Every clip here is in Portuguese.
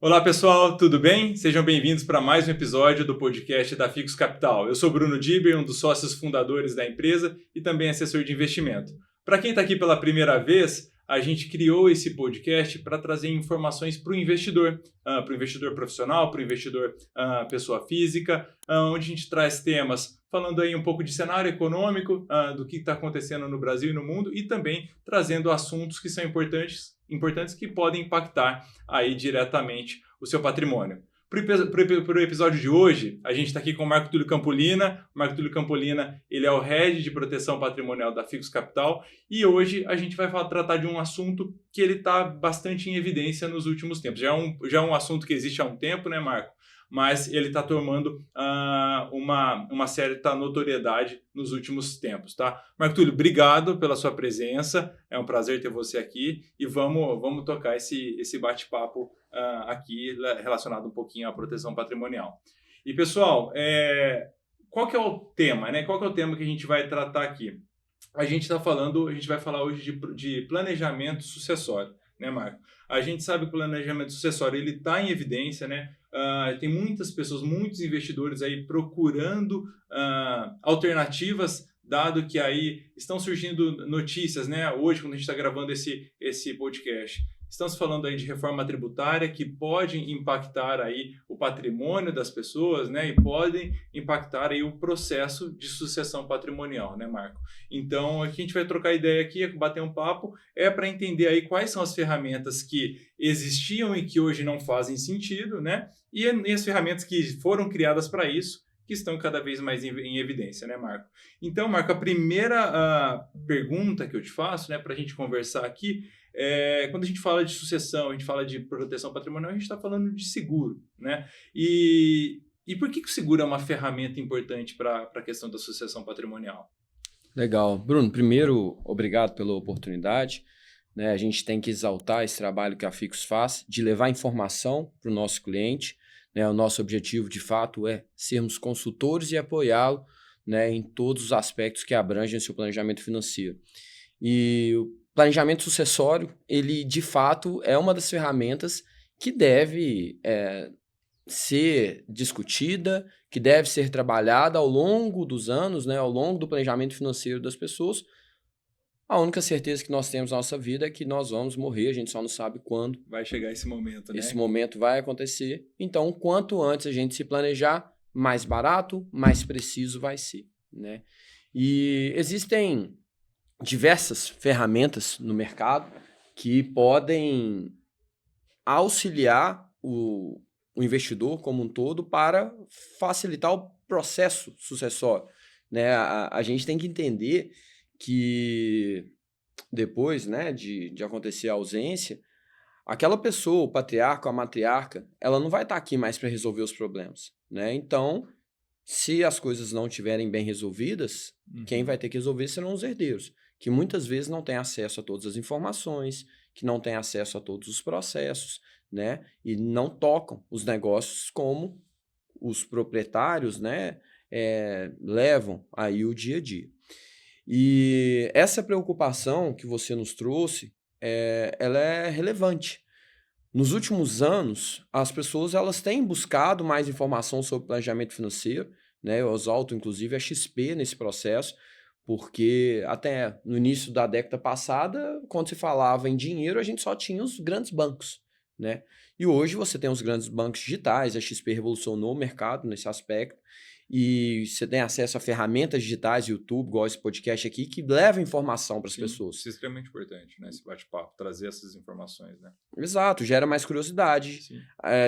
Olá pessoal, tudo bem? Sejam bem-vindos para mais um episódio do podcast da Fixus Capital. Eu sou Bruno Diber, um dos sócios fundadores da empresa e também assessor de investimento. Para quem está aqui pela primeira vez, a gente criou esse podcast para trazer informações para o investidor profissional, para o investidor pessoa física, onde a gente traz temas falando aí um pouco de cenário econômico, do que está acontecendo no Brasil e no mundo e também trazendo assuntos que são importantes que podem impactar aí diretamente o seu patrimônio. Para o episódio de hoje, a gente está aqui com o Marco Túlio Campolina. O Marco Túlio Campolina, ele é o Head de Proteção Patrimonial da Fixus Capital e hoje a gente vai tratar de um assunto que ele está bastante em evidência nos últimos tempos. Já é um assunto que existe há um tempo, né, Marco? Mas ele está tomando uma certa notoriedade nos últimos tempos, tá? Marco Túlio, obrigado pela sua presença, é um prazer ter você aqui e vamos tocar esse bate-papo aqui relacionado um pouquinho à proteção patrimonial. E pessoal, qual que é o tema, né? Qual que é o tema que a gente vai tratar aqui? A gente vai falar hoje de planejamento sucessório, né, Marco? A gente sabe que o planejamento sucessório ele está em evidência, né? Tem muitas pessoas, muitos investidores aí procurando alternativas, dado que aí estão surgindo notícias, né? Hoje, quando a gente está gravando esse podcast, estamos falando aí de reforma tributária que pode impactar aí o patrimônio das pessoas, né? E podem impactar aí o processo de sucessão patrimonial, né, Marco? Então, aqui a gente vai trocar ideia aqui, bater um papo, para entender aí quais são as ferramentas que existiam e que hoje não fazem sentido, né? E as ferramentas que foram criadas para isso, que estão cada vez mais em evidência, né, Marco? Então, Marco, a primeira pergunta que eu te faço, né, para a gente conversar aqui, quando a gente fala de sucessão, a gente fala de proteção patrimonial, a gente está falando de seguro, né? E por que o seguro é uma ferramenta importante para a questão da sucessão patrimonial? Legal. Bruno, primeiro, obrigado pela oportunidade. Né? A gente tem que exaltar esse trabalho que a Fixus faz de levar informação para o nosso cliente. Né? O nosso objetivo, de fato, é sermos consultores e apoiá-lo, né, em todos os aspectos que abrangem o seu planejamento financeiro. E o planejamento sucessório, ele, de fato, é uma das ferramentas que deve ser discutida, que deve ser trabalhada ao longo dos anos, né, ao longo do planejamento financeiro das pessoas. A única certeza que nós temos na nossa vida é que nós vamos morrer, a gente só não sabe quando. Vai chegar esse momento, né? Esse momento vai acontecer. Então, quanto antes a gente se planejar, mais barato, mais preciso vai ser, né? E existem diversas ferramentas no mercado que podem auxiliar o investidor como um todo para facilitar o processo sucessório, né? A gente tem que entender que depois, né, de acontecer a ausência, aquela pessoa, o patriarca ou a matriarca, ela não vai estar aqui mais para resolver os problemas, né? Então, se as coisas não estiverem bem resolvidas, quem vai ter que resolver serão os herdeiros, que muitas vezes não têm acesso a todas as informações, que não têm acesso a todos os processos, né? E não tocam os negócios como os proprietários, né, levam aí o dia a dia. E essa preocupação que você nos trouxe, ela é relevante. Nos últimos anos, as pessoas elas têm buscado mais informação sobre planejamento financeiro, né? Eu exalto, inclusive, a XP nesse processo, porque até no início da década passada, quando se falava em dinheiro, a gente só tinha os grandes bancos, né? E hoje você tem os grandes bancos digitais, a XP revolucionou o mercado nesse aspecto, e você tem acesso a ferramentas digitais, YouTube, igual esse podcast aqui, que leva informação para as pessoas. Isso é extremamente importante, né? Esse bate-papo, trazer essas informações, né? Exato, gera mais curiosidade.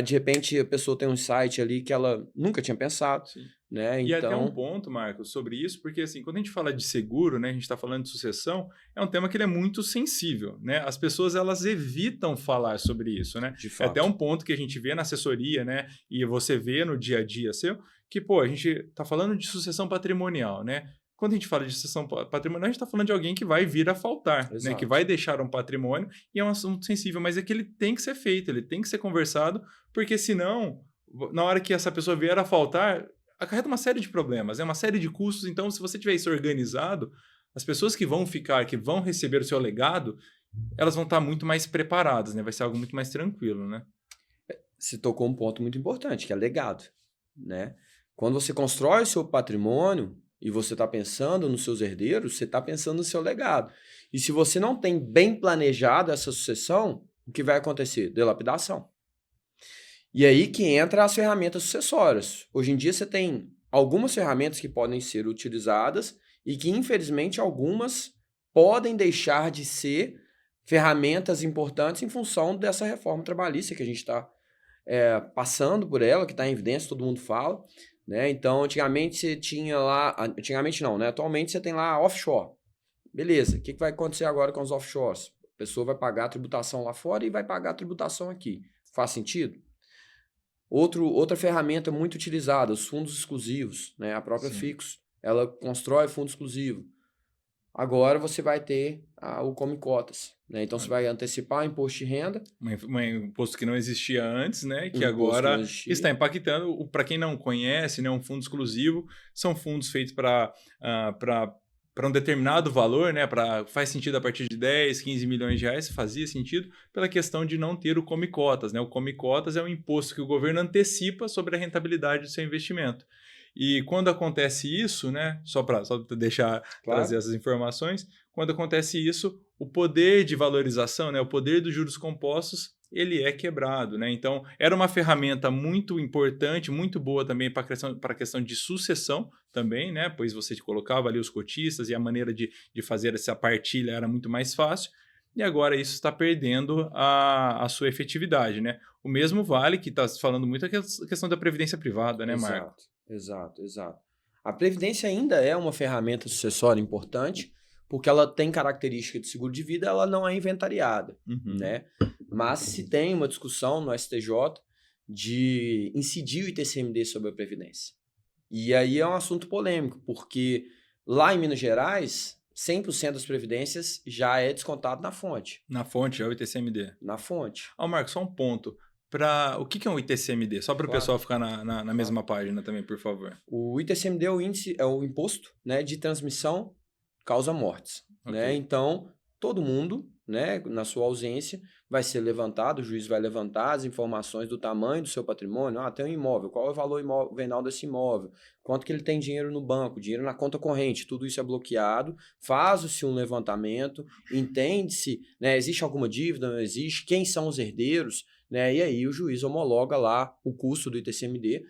De repente, a pessoa tem um site ali que ela nunca tinha pensado. Sim. Né? E então... até um ponto, Marcos, sobre isso, porque assim, quando a gente fala de seguro, né, a gente está falando de sucessão, é um tema que ele é muito sensível, né? As pessoas, elas evitam falar sobre isso, né? De fato. É até um ponto que a gente vê na assessoria, né, e você vê no dia a dia seu, que, pô, a gente está falando de sucessão patrimonial, né? Quando a gente fala de sucessão patrimonial, a gente está falando de alguém que vai vir a faltar, né? Que vai deixar um patrimônio, e é um assunto sensível, mas é que ele tem que ser feito, ele tem que ser conversado, porque senão, na hora que essa pessoa vier a faltar, acarreta uma série de problemas, uma série de custos. Então, se você tiver isso organizado, as pessoas que vão ficar, que vão receber o seu legado, elas vão estar muito mais preparadas, né? Vai ser algo muito mais tranquilo, né? você tocou um ponto muito importante, que é legado, né? Quando você constrói o seu patrimônio e você está pensando nos seus herdeiros, você está pensando no seu legado. E se você não tem bem planejado essa sucessão, o que vai acontecer? Dilapidação. E aí que entra as ferramentas sucessórias. Hoje em dia você tem algumas ferramentas que podem ser utilizadas e que, infelizmente, algumas podem deixar de ser ferramentas importantes em função dessa reforma trabalhista que a gente está passando por ela, que está em evidência, todo mundo fala, né? Então, antigamente você tinha lá... Antigamente não, né? Atualmente você tem lá offshore. Beleza, o que vai acontecer agora com os offshores? A pessoa vai pagar a tributação lá fora e vai pagar a tributação aqui. Faz sentido? Outra ferramenta muito utilizada, os fundos exclusivos, né? A própria Fixo, ela constrói fundo exclusivo. Agora você vai ter o Come Cotas, né? Então você vai antecipar o imposto de renda. Um imposto que não existia antes, né? Que agora está impactando. Para quem não conhece, né? Um fundo exclusivo são fundos feitos para um determinado valor, né? Faz sentido a partir de 10, 15 milhões de reais, fazia sentido pela questão de não ter o Come Cotas, né? O Come Cotas é um imposto que o governo antecipa sobre a rentabilidade do seu investimento. E quando acontece isso, né, só para trazer essas informações, quando acontece isso, o poder de valorização, né, o poder dos juros compostos, ele é quebrado, né? Então, era uma ferramenta muito importante, muito boa também para a questão de sucessão também, né? Pois você colocava ali os cotistas e a maneira de fazer essa partilha era muito mais fácil. E agora isso está perdendo a sua efetividade, né? O mesmo vale, que está falando muito, a questão da previdência privada, né, Marco? Exato. A previdência ainda é uma ferramenta sucessória importante, porque ela tem característica de seguro de vida, ela não é inventariada, né? Mas se tem uma discussão no STJ de incidir o ITCMD sobre a previdência. E aí é um assunto polêmico, porque lá em Minas Gerais, 100% das previdências já é descontado na fonte. Na fonte, é o ITCMD? Na fonte. Marcos, só um ponto. O que é um ITCMD? Só para o pessoal ficar na mesma página também, por favor. O ITCMD é o imposto, né, de transmissão causa-mortes. Né? Então, todo mundo, né, na sua ausência, vai ser levantado, o juiz vai levantar as informações do tamanho do seu patrimônio. Tem um imóvel, qual é o valor venal desse imóvel? Quanto que ele tem dinheiro no banco, dinheiro na conta corrente, tudo isso é bloqueado, faz-se um levantamento, entende-se, né, existe alguma dívida, não existe, quem são os herdeiros, né, e aí o juiz homologa lá o custo do ITCMD,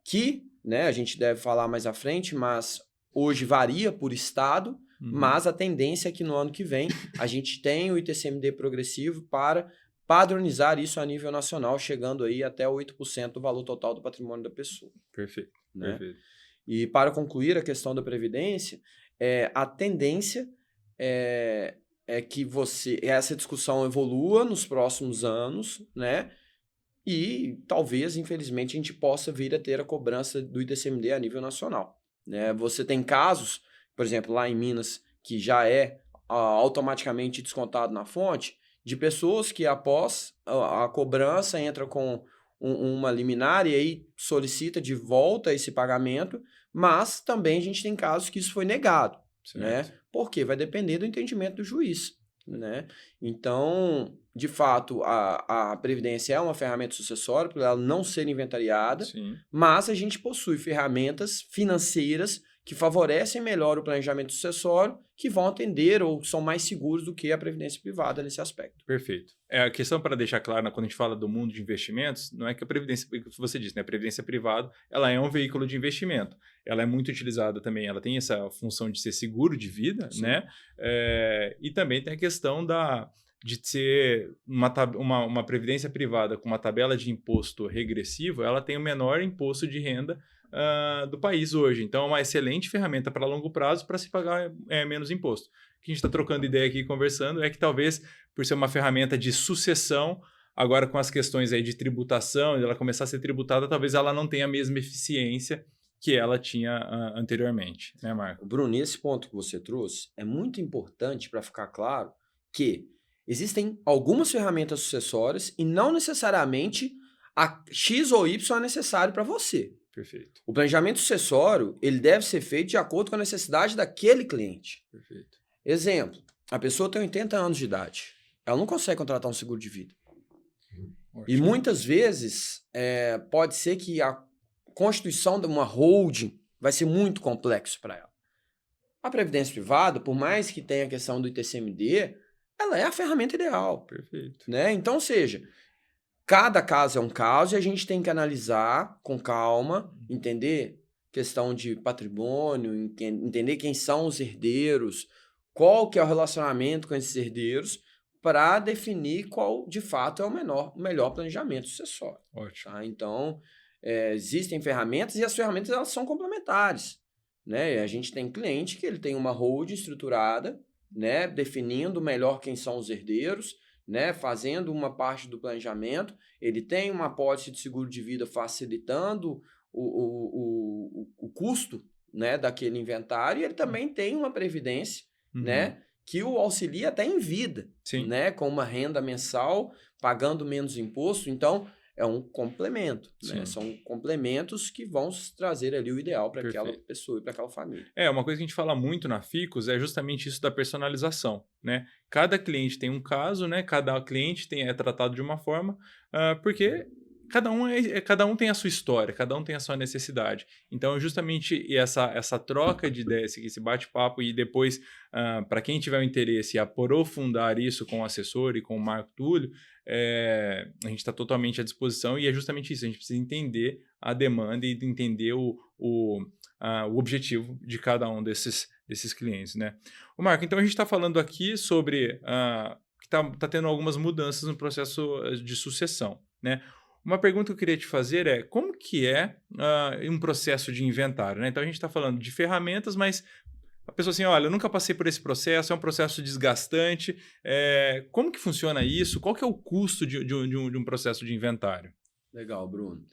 que, né, a gente deve falar mais à frente, mas hoje varia por estado, mas a tendência é que no ano que vem a gente tem o ITCMD progressivo para padronizar isso a nível nacional, chegando aí até 8% do valor total do patrimônio da pessoa. Perfeito. Né? Perfeito. E para concluir a questão da Previdência, a tendência é que essa discussão evolua nos próximos anos, né? E talvez, infelizmente, a gente possa vir a ter a cobrança do ITCMD a nível nacional. Né? Você tem casos, por exemplo, lá em Minas, que já é automaticamente descontado na fonte, de pessoas que após a cobrança entra com uma liminar e aí solicita de volta esse pagamento, mas também a gente tem casos que isso foi negado. Né? Porque vai depender do entendimento do juiz. Né? Então, de fato, a Previdência é uma ferramenta sucessória, por ela não ser inventariada, mas a gente possui ferramentas financeiras que favorecem melhor o planejamento sucessório, que vão atender ou são mais seguros do que a previdência privada nesse aspecto. Perfeito. A questão para deixar claro, quando a gente fala do mundo de investimentos, não é que a previdência, que você disse, né? A previdência privada, ela é um veículo de investimento. Ela é muito utilizada também, ela tem essa função de ser seguro de vida, né? E também tem a questão de ser uma previdência privada com uma tabela de imposto regressivo, ela tem o menor imposto de renda do país hoje. Então, é uma excelente ferramenta para longo prazo para se pagar menos imposto. O que a gente está trocando ideia aqui, conversando, é que talvez, por ser uma ferramenta de sucessão, agora com as questões aí de tributação, de ela começar a ser tributada, talvez ela não tenha a mesma eficiência que ela tinha anteriormente, né, Marco? Bruno, esse ponto que você trouxe é muito importante para ficar claro que existem algumas ferramentas sucessórias e não necessariamente a X ou Y é necessário para você. Perfeito. O planejamento sucessório, ele deve ser feito de acordo com a necessidade daquele cliente. Perfeito. Exemplo, a pessoa tem 80 anos de idade. Ela não consegue contratar um seguro de vida. E muitas vezes pode ser que a constituição de uma holding vai ser muito complexo para ela. A previdência privada, por mais que tenha a questão do ITCMD, ela é a ferramenta ideal. Perfeito. Né? Então, cada caso é um caso e a gente tem que analisar com calma, entender questão de patrimônio, entender quem são os herdeiros, qual que é o relacionamento com esses herdeiros, para definir qual, de fato, é o melhor planejamento sucessório. Ótimo. Tá? Então, existem ferramentas e as ferramentas elas são complementares. Né? A gente tem cliente que ele tem uma holding estruturada, né? Definindo melhor quem são os herdeiros, né? Fazendo uma parte do planejamento, ele tem uma apólice de seguro de vida facilitando o custo, né? Daquele inventário, e ele também tem uma previdência, né? Que o auxilia até em vida, Sim. Né? Com uma renda mensal, pagando menos imposto. Então, é um complemento, né? São complementos que vão trazer ali o ideal para aquela pessoa e para aquela família. Uma coisa que a gente fala muito na Ficus é justamente isso da personalização, né? Cada cliente tem um caso, né? Cada cliente é tratado de uma forma, porque cada um tem a sua história, cada um tem a sua necessidade. Então, justamente essa troca de ideias, esse bate-papo e depois, para quem tiver o interesse em aprofundar isso com o assessor e com o Marco Túlio, a gente está totalmente à disposição e é justamente isso, a gente precisa entender a demanda e entender o objetivo de cada um desses clientes, né? O Marco, então a gente está falando aqui sobre que está tendo algumas mudanças no processo de sucessão, né? Uma pergunta que eu queria te fazer é como que é um processo de inventário, né? Então a gente está falando de ferramentas, mas a pessoa assim, olha, eu nunca passei por esse processo, é um processo desgastante. Como que funciona isso? Qual que é o custo de um processo de inventário? Legal, Bruno.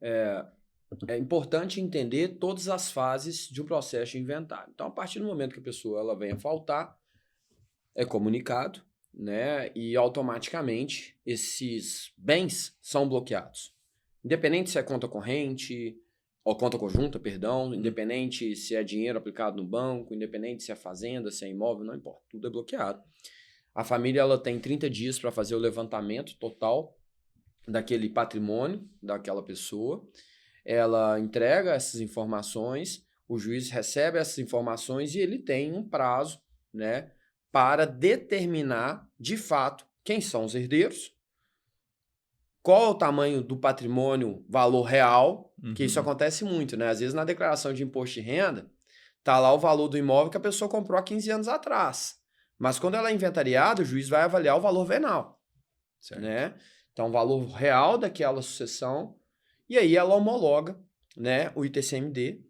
É importante entender todas as fases de um processo de inventário. Então, a partir do momento que a pessoa ela vem a faltar, é comunicado, né? E automaticamente esses bens são bloqueados. Independente se é conta corrente, ou conta conjunta, perdão, independente se é dinheiro aplicado no banco, independente se é fazenda, se é imóvel, não importa, tudo é bloqueado. A família ela tem 30 dias para fazer o levantamento total daquele patrimônio daquela pessoa. Ela entrega essas informações, o juiz recebe essas informações e ele tem um prazo, né, para determinar, de fato, quem são os herdeiros, qual é o tamanho do patrimônio, valor real, que isso acontece muito, né? Às vezes na declaração de imposto de renda, tá lá o valor do imóvel que a pessoa comprou há 15 anos atrás. Mas quando ela é inventariada, o juiz vai avaliar o valor venal, né? Então, o valor real daquela sucessão, e aí ela homologa, né, o ITCMD,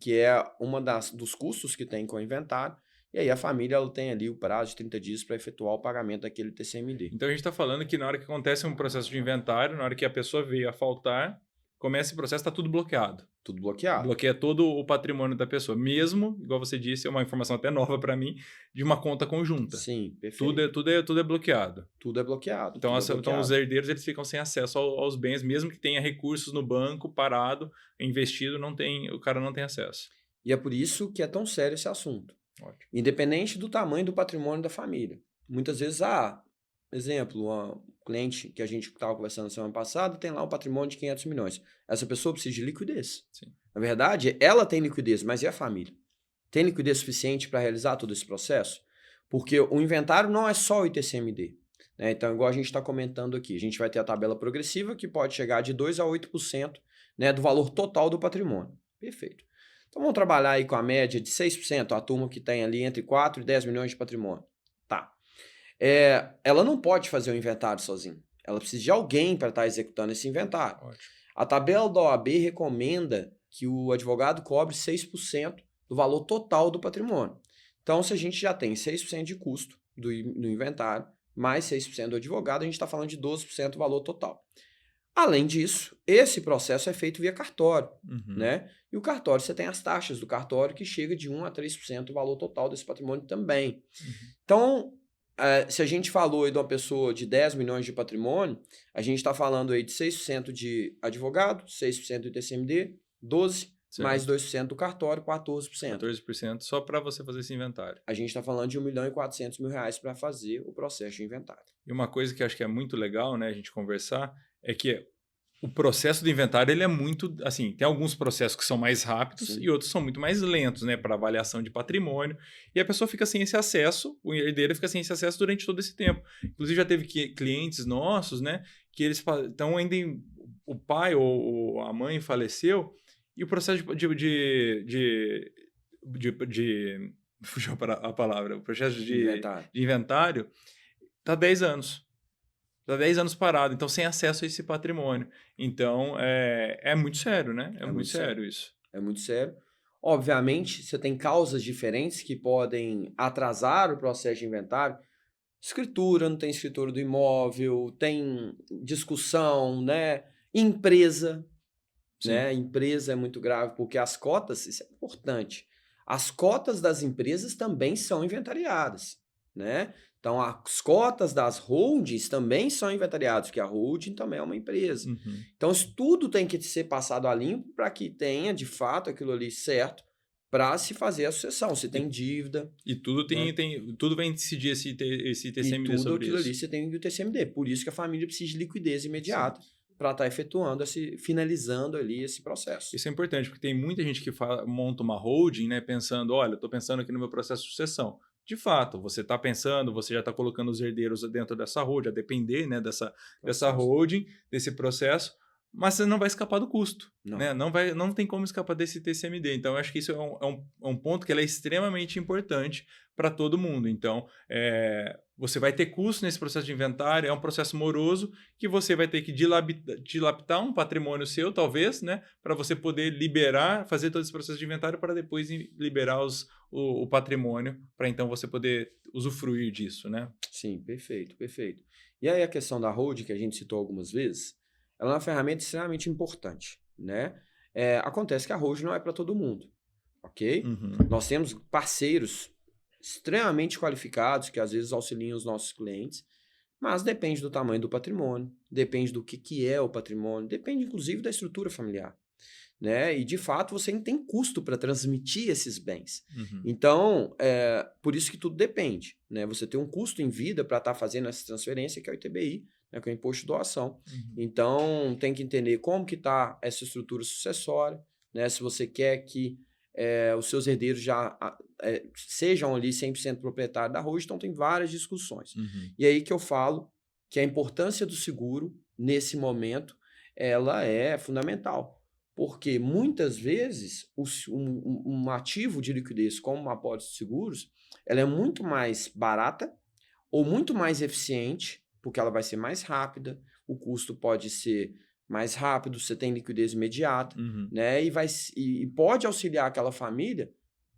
que é uma dos custos que tem com o inventário, e aí a família ela tem ali o prazo de 30 dias para efetuar o pagamento daquele ITCMD. Então a gente está falando que na hora que acontece um processo de inventário, na hora que a pessoa veio a faltar, começa esse processo, está tudo bloqueado. Tudo bloqueado. Bloqueia todo o patrimônio da pessoa. Mesmo, igual você disse, é uma informação até nova para mim, de uma conta conjunta. Sim, perfeito. Tudo é bloqueado. Tudo é bloqueado. Então, então os herdeiros eles ficam sem acesso aos bens, mesmo que tenha recursos no banco, parado, investido, o cara não tem acesso. E é por isso que é tão sério esse assunto. Ótimo. Independente do tamanho do patrimônio da família. Muitas vezes, exemplo, um cliente que a gente estava conversando semana passada tem lá um patrimônio de 500 milhões. Essa pessoa precisa de liquidez. Sim. Na verdade, ela tem liquidez, mas e a família? Tem liquidez suficiente para realizar todo esse processo? Porque o inventário não é só o ITCMD. Né? Então, igual a gente está comentando aqui, a gente vai ter a tabela progressiva que pode chegar de 2% a 8%, né, do valor total do patrimônio. Perfeito. Então, vamos trabalhar aí com a média de 6%, a turma que tem ali entre 4 e 10 milhões de patrimônio. Tá. Ela não pode fazer o inventário sozinha. Ela precisa de alguém para estar executando esse inventário. Ótimo. A tabela da OAB recomenda que o advogado cobre 6% do valor total do patrimônio. Então, se a gente já tem 6% de custo do inventário, mais 6% do advogado, a gente está falando de 12% do valor total. Além disso, esse processo é feito via cartório, né? E o cartório, você tem as taxas do cartório que chega de 1% a 3% do valor total desse patrimônio também. Então, se a gente falou aí de uma pessoa de 10 milhões de patrimônio, a gente está falando aí de 6% de advogado, 6% do ITCMD, 12%, mais 2% do cartório, 14%. 14% só para você fazer esse inventário. A gente está falando de R$1.400.000 para fazer o processo de inventário. E uma coisa que eu acho que é muito legal, né, a gente conversar, é que o processo do inventário ele é muito, assim, tem alguns processos que são mais rápidos Sim. e outros são muito mais lentos, né, para avaliação de patrimônio. E a pessoa fica sem esse acesso, o herdeiro fica sem esse acesso durante todo esse tempo. Inclusive já teve clientes nossos, né, que eles estão ainda o pai ou a mãe faleceu e o processo fugiu a palavra, o processo de inventário está 10 anos. Está 10 anos parado, então sem acesso a esse patrimônio. Então, é muito sério, né? É muito sério isso. É muito sério. Obviamente, você tem causas diferentes que podem atrasar o processo de inventário. Escritura, não tem escritura do imóvel, tem discussão, né? Empresa, né? Empresa é muito grave, porque as cotas, isso é importante, as cotas das empresas também são inventariadas, né? Então, as cotas das holdings também são inventariadas, porque a holding também é uma empresa. Uhum. Então, isso tudo tem que ser passado a limpo para que tenha, de fato, aquilo ali certo para se fazer a sucessão. Se tem dívida... E tudo tudo vai incidir esse TCMD e tudo sobre aquilo isso. Ali você tem o TCMD. Por isso que a família precisa de liquidez imediata para estar efetuando, finalizando ali esse processo. Isso é importante, porque tem muita gente que monta uma holding, né, pensando, olha, estou pensando aqui no meu processo de sucessão. De fato, você está pensando, você já está colocando os herdeiros dentro dessa holding, a depender, né, dessa holding, desse processo, mas você não vai escapar do custo. Não. Né? Não tem como escapar desse TCMD. Então, eu acho que isso é um ponto que é extremamente importante para todo mundo. Então, você vai ter custo nesse processo de inventário, é um processo moroso que você vai ter que dilapidar um patrimônio seu, talvez, né, para você poder liberar, fazer todo esse processo de inventário para depois liberar o patrimônio, para então você poder usufruir disso, né? Sim, perfeito, perfeito. E aí a questão da holding, que a gente citou algumas vezes, ela é uma ferramenta extremamente importante, né? Acontece que a holding não é para todo mundo, ok? Uhum. Nós temos parceiros extremamente qualificados que às vezes auxiliam os nossos clientes, mas depende do tamanho do patrimônio, depende do que é o patrimônio, depende inclusive da estrutura familiar, né? E de fato você não tem custo para transmitir esses bens. Uhum. Então, por isso que tudo depende, né? Você tem um custo em vida para estar fazendo essa transferência, que é o ITBI, né, que é o Imposto de Doação. Uhum. Então, tem que entender como que está essa estrutura sucessória, né? Se você quer que os seus herdeiros já sejam ali 100% proprietários da holding, então tem várias discussões. Uhum. E aí que eu falo que a importância do seguro, nesse momento, ela é fundamental. Porque muitas vezes um ativo de liquidez como uma apólice de seguros, ela é muito mais barata ou muito mais eficiente, porque ela vai ser mais rápida, o custo pode ser mais rápido, você tem liquidez imediata, né? E pode auxiliar aquela família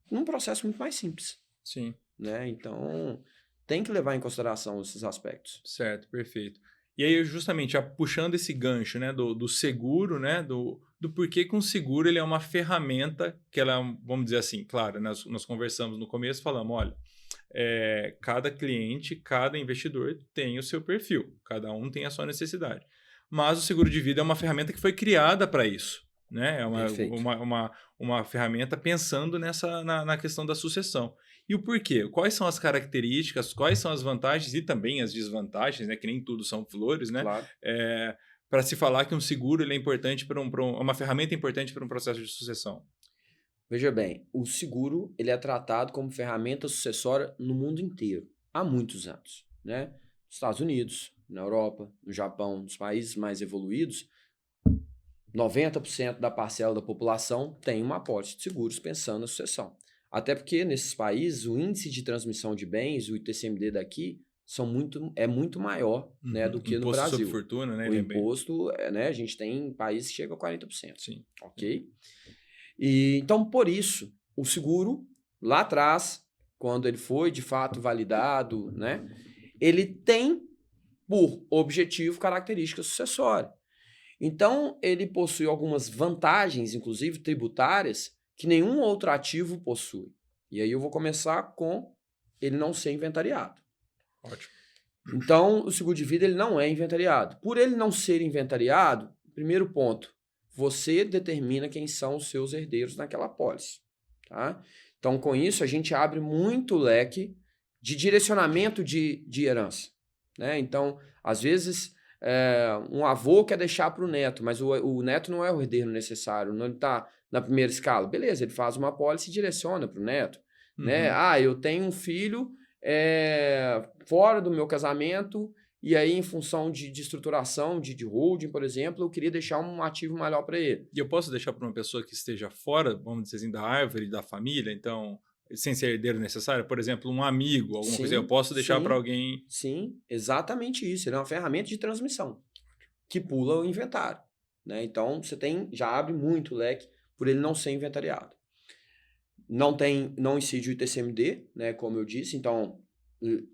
num processo muito mais simples. Sim. Né? Então, tem que levar em consideração esses aspectos. Certo, perfeito. E aí, justamente, puxando esse gancho, né, do seguro, né, do porquê que um seguro ele é uma ferramenta que ela, vamos dizer assim, claro, nós conversamos no começo, falamos, olha, cada cliente, cada investidor tem o seu perfil, cada um tem a sua necessidade. Mas o seguro de vida é uma ferramenta que foi criada para isso. Né? É uma ferramenta pensando na questão da sucessão. E o porquê? Quais são as características, quais são as vantagens e também as desvantagens, né? Que nem tudo são flores, né? Claro. Para se falar que um seguro ele é importante uma ferramenta importante para um processo de sucessão. Veja bem, o seguro ele é tratado como ferramenta sucessória no mundo inteiro, há muitos anos. Né? Nos Estados Unidos, na Europa, no Japão, nos países mais evoluídos, 90% da parcela da população tem uma apólice de seguros pensando na sucessão. Até porque nesses países o índice de transmissão de bens, o ITCMD daqui, é muito maior, né, do que no Brasil. Imposto sobre fortuna, né? O imposto, né, a gente tem países que chegam a 40%. Sim. Ok? E, então, por isso, o seguro, lá atrás, quando ele foi de fato validado, né, ele tem por objetivo característica sucessória. Então, ele possui algumas vantagens, inclusive tributárias, que nenhum outro ativo possui. E aí eu vou começar com ele não ser inventariado. Ótimo. Então, o seguro de vida ele não é inventariado. Por ele não ser inventariado, primeiro ponto, você determina quem são os seus herdeiros naquela apólice. Tá? Então, com isso, a gente abre muito leque de direcionamento de herança. né? Então, às vezes, um avô quer deixar para o neto, mas o neto não é o herdeiro necessário, não está na primeira escala. Beleza, ele faz uma apólice e direciona para o neto, né? Uhum. Eu tenho um filho fora do meu casamento e aí, em função de estruturação, de holding, por exemplo, eu queria deixar um ativo maior para ele. E eu posso deixar para uma pessoa que esteja fora, vamos dizer assim, da árvore, da família, então, sem ser herdeiro necessário, por exemplo, um amigo, alguma coisa, eu Sim, posso deixar para sim, alguém. sim, exatamente isso. Ele é uma ferramenta de transmissão que pula o inventário, né? Então, já abre muito o leque por ele não ser inventariado. Não incide o ITCMD, né, como eu disse, então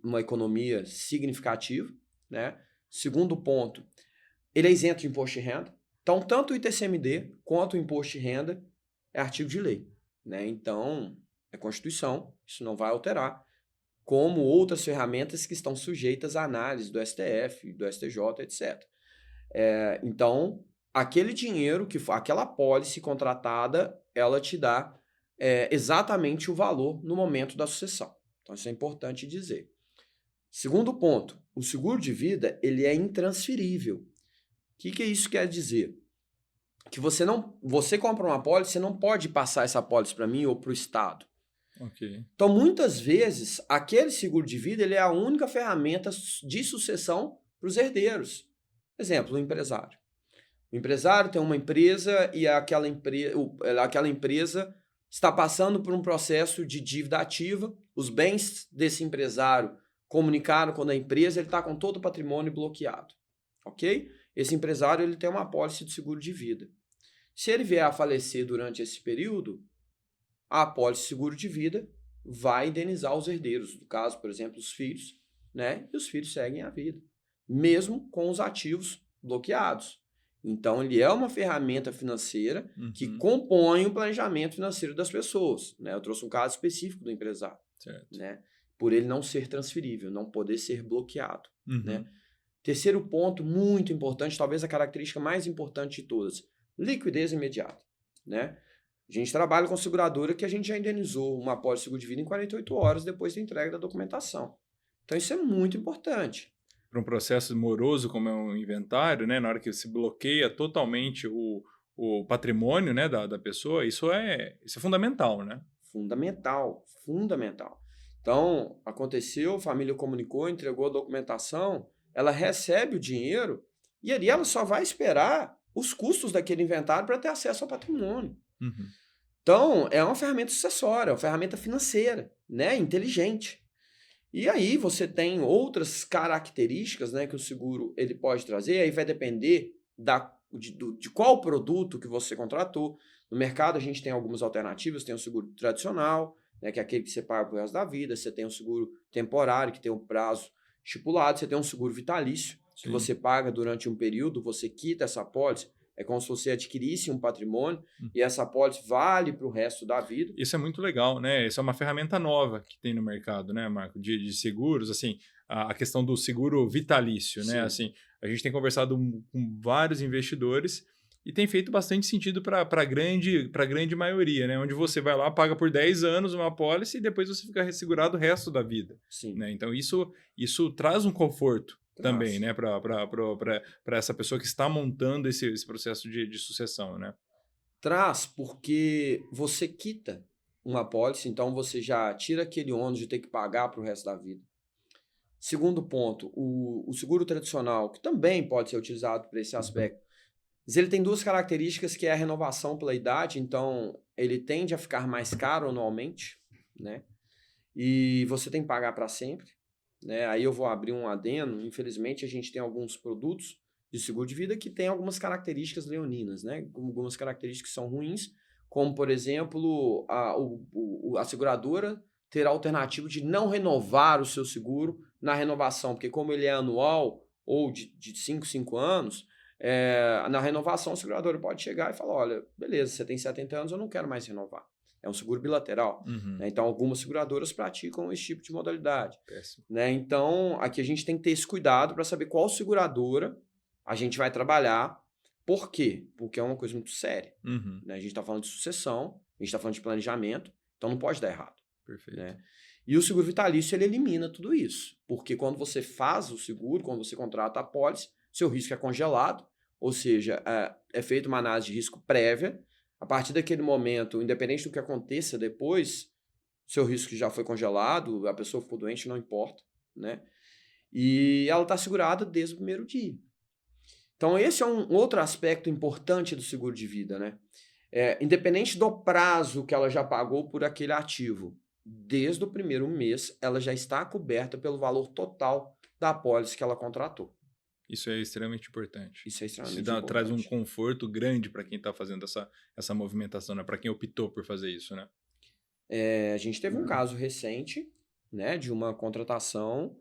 uma economia significativa, né? Segundo ponto, ele é isento de imposto de renda. Então, tanto o ITCMD quanto o imposto de renda é artigo de lei, né? Então, é Constituição, isso não vai alterar, como outras ferramentas que estão sujeitas à análise do STF, do STJ, etc. Então, aquele dinheiro, aquela apólice contratada, ela te dá exatamente o valor no momento da sucessão. Então, isso é importante dizer. Segundo ponto, o seguro de vida ele é intransferível. O que isso quer dizer? Que você compra uma apólice, você não pode passar essa apólice para mim ou para o Estado. Ok. Então, muitas vezes, aquele seguro de vida ele é a única ferramenta de sucessão para os herdeiros. Exemplo, o empresário. O empresário tem uma empresa e aquela empresa está passando por um processo de dívida ativa. Os bens desse empresário comunicaram com a empresa, ele está com todo o patrimônio bloqueado. Ok? Esse empresário ele tem uma apólice de seguro de vida. Se ele vier a falecer durante esse período, a apólice de seguro de vida vai indenizar os herdeiros, no caso, por exemplo, os filhos, né? E os filhos seguem a vida, mesmo com os ativos bloqueados. Então, ele é uma ferramenta financeira que compõe o planejamento financeiro das pessoas, né? Eu trouxe um caso específico do empresário, certo. né? Por ele não ser transferível, não poder ser bloqueado, né? Uhum. Terceiro ponto, muito importante, talvez a característica mais importante de todas, liquidez imediata, né? A gente trabalha com seguradora que a gente já indenizou uma apólice de seguro de vida em 48 horas depois da entrega da documentação. Então, isso é muito importante. Para um processo moroso como é um inventário, né, na hora que se bloqueia totalmente o patrimônio, né, da pessoa, isso é fundamental, né? Fundamental, fundamental. Então, aconteceu, a família comunicou, entregou a documentação, ela recebe o dinheiro e ali ela só vai esperar os custos daquele inventário para ter acesso ao patrimônio. Uhum. Então, é uma ferramenta sucessória, uma ferramenta financeira, né, inteligente. E aí você tem outras características, né, que o seguro ele pode trazer, aí vai depender de qual produto que você contratou. No mercado a gente tem algumas alternativas, tem o seguro tradicional, né, que é aquele que você paga pro resto da vida, você tem o seguro temporário, que tem um prazo estipulado, você tem um seguro vitalício, que Sim. você paga durante um período, você quita essa apólice, é como se você adquirisse um patrimônio e essa apólice vale para o resto da vida. Isso é muito legal, né? Isso é uma ferramenta nova que tem no mercado, né, Marco? De seguros, assim, a questão do seguro vitalício, né? Sim. Assim, a gente tem conversado com vários investidores e tem feito bastante sentido para a grande maioria, né? Onde você vai lá, paga por 10 anos uma apólice e depois você fica ressegurado o resto da vida. Sim. Né? Então, isso traz um conforto também, Traz. né? Para essa pessoa que está montando esse processo de sucessão, né? Traz porque você quita uma apólice, então você já tira aquele ônus de ter que pagar para o resto da vida. Segundo ponto, o seguro tradicional, que também pode ser utilizado para esse aspecto, mas ele tem duas características, que é a renovação pela idade, então ele tende a ficar mais caro anualmente, né? E você tem que pagar para sempre, né? Aí eu vou abrir um adendo, infelizmente a gente tem alguns produtos de seguro de vida que tem algumas características leoninas, né? Algumas características que são ruins, como por exemplo, a seguradora ter a alternativa de não renovar o seu seguro na renovação, porque como ele é anual ou de 5 anos, na renovação a seguradora pode chegar e falar, olha, beleza, você tem 70 anos, eu não quero mais renovar. É um seguro bilateral. Uhum. Né? Então, algumas seguradoras praticam esse tipo de modalidade. Péssimo. Né? Então, aqui a gente tem que ter esse cuidado para saber qual seguradora a gente vai trabalhar. Por quê? Porque é uma coisa muito séria. Uhum. Né? A gente está falando de sucessão, a gente está falando de planejamento, então não pode dar errado. Perfeito. Né? E o seguro vitalício, ele elimina tudo isso. Porque quando você faz o seguro, quando você contrata a pólice, seu risco é congelado, ou seja, é feita uma análise de risco prévia. A partir daquele momento, independente do que aconteça depois, seu risco já foi congelado, a pessoa ficou doente, não importa, né? E ela está segurada desde o primeiro dia. Então, esse é um outro aspecto importante do seguro de vida, né? Independente do prazo que ela já pagou por aquele ativo, desde o primeiro mês, ela já está coberta pelo valor total da apólice que ela contratou. Isso é extremamente importante. Isso é extremamente Isso importante. traz um conforto grande para quem está fazendo essa movimentação, né? Para quem optou por fazer isso, né? A gente teve um caso recente, né, de uma contratação,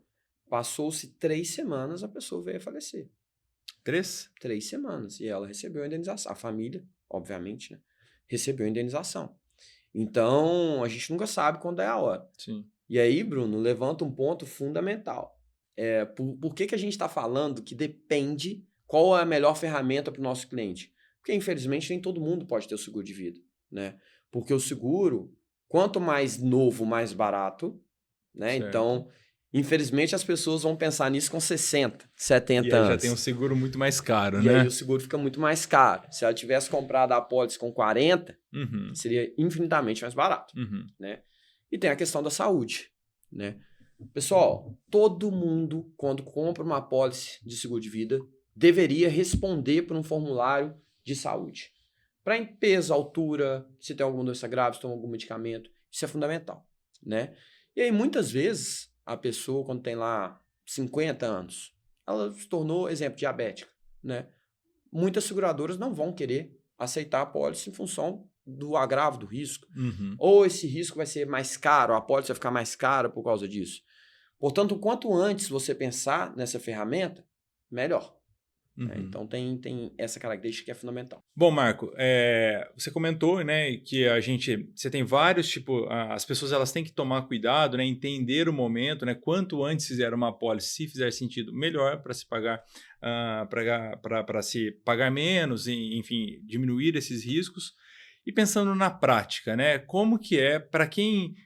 passou-se 3 semanas, a pessoa veio a falecer. 3? 3 semanas. E ela recebeu a indenização. A família, obviamente, né, recebeu a indenização. Então, a gente nunca sabe quando é a hora. Sim. E aí, Bruno, levanta um ponto fundamental. Por que a gente está falando que depende qual é a melhor ferramenta para o nosso cliente? Porque, infelizmente, nem todo mundo pode ter o seguro de vida, né? Porque o seguro, quanto mais novo, mais barato, né? Certo. Então, infelizmente, as pessoas vão pensar nisso com 60, 70 E aí anos. já tem um seguro muito mais caro, E né? aí o seguro fica muito mais caro. Se ela tivesse comprado a apólice com 40, seria infinitamente mais barato, né? E tem a questão da saúde, né? Pessoal, todo mundo, quando compra uma apólice de seguro de vida, deveria responder por um formulário de saúde. Para peso, altura, se tem alguma doença grave, se tem algum medicamento, isso é fundamental, né? E aí, muitas vezes, a pessoa, quando tem lá 50 anos, ela se tornou, exemplo, diabética, né? Muitas seguradoras não vão querer aceitar a apólice em função do agravo do risco. Ou esse risco vai ser mais caro, a apólice vai ficar mais cara por causa disso. Portanto, quanto antes você pensar nessa ferramenta, melhor. Então, tem essa característica que é fundamental. Bom, Marco, você comentou, né, que você tem vários tipos, as pessoas elas têm que tomar cuidado, né, entender o momento, né, quanto antes fizer uma apólice, se fizer sentido, melhor para se pagar, para se pagar menos, e, enfim, diminuir esses riscos. E pensando na prática, né, como que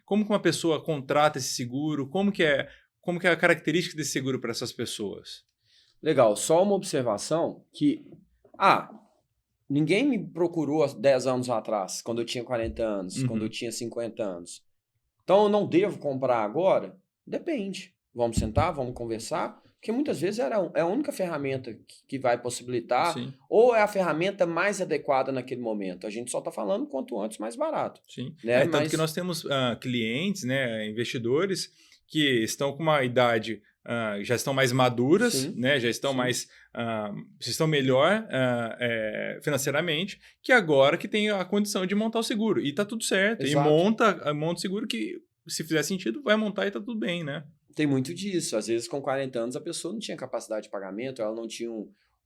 uma pessoa contrata esse seguro, como que é a característica desse seguro para essas pessoas? Legal, só uma observação que, ninguém me procurou 10 anos atrás, quando eu tinha 40 anos, quando eu tinha 50 anos. Então, eu não devo comprar agora? Depende. Vamos sentar, vamos conversar, porque muitas vezes é a única ferramenta que vai possibilitar, Sim. ou é a ferramenta mais adequada naquele momento. A gente só está falando quanto antes mais barato. Sim. Né? Tanto que nós temos clientes, né, investidores, que estão com uma idade, já estão mais maduras, né, já estão estão melhor financeiramente, que agora que tem a condição de montar o seguro. E tá tudo certo. Exato. E monta o seguro que, se fizer sentido, vai montar e tá tudo bem, né? Tem muito disso. Às vezes, com 40 anos, a pessoa não tinha capacidade de pagamento, ela não tinha